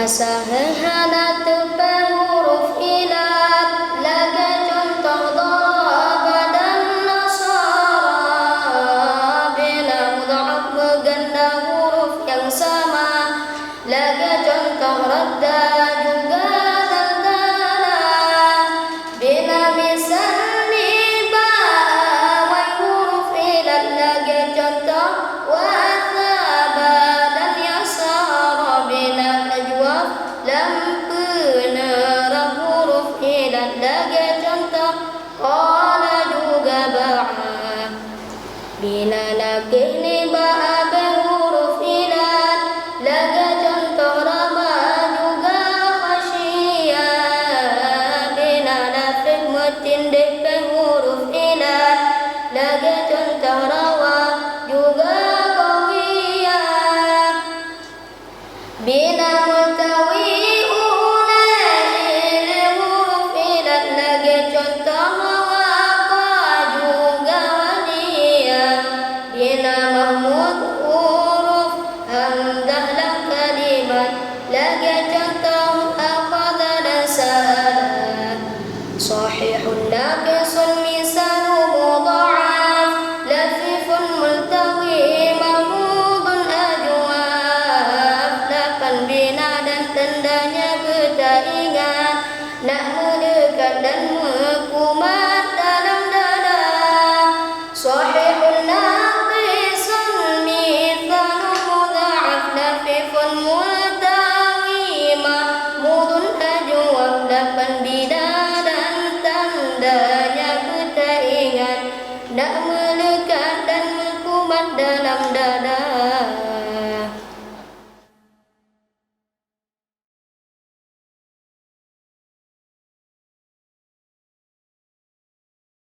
sahihana tupai huruf ilat laga contoh daraba dan nasara bila mudha'af berganda huruf yang sama laga contoh radda juga daldala bila misalnya ba'a huruf ilat laga contoh wathaba dan yasara bila najwa lam penera huruf ilat laga contoh qala juga ba'a bila lakih ni ba'a huruf ilat laga contoh rama juga khasyiya bila nafih metindih huruf ilat laga contoh rawa juga qawiya bila multawi ulai huruf ilat laga contoh mawaqa juga waliya bila mahmud huruf hamdah lam kalimat laga contoh akhadha dan sa'ala sahihun naqisun misalu mudha'af lafifun multawi mahmudun ajwaf lapan bina dan tandanya kita ingat nak mendekat dan mekumat dalam dada sahihun naqisun misalu mudha'af lafifun multawi mahmudun ajwaf lapan bina dan tandanya kita ingat nak melekat dan mekumat dalam dada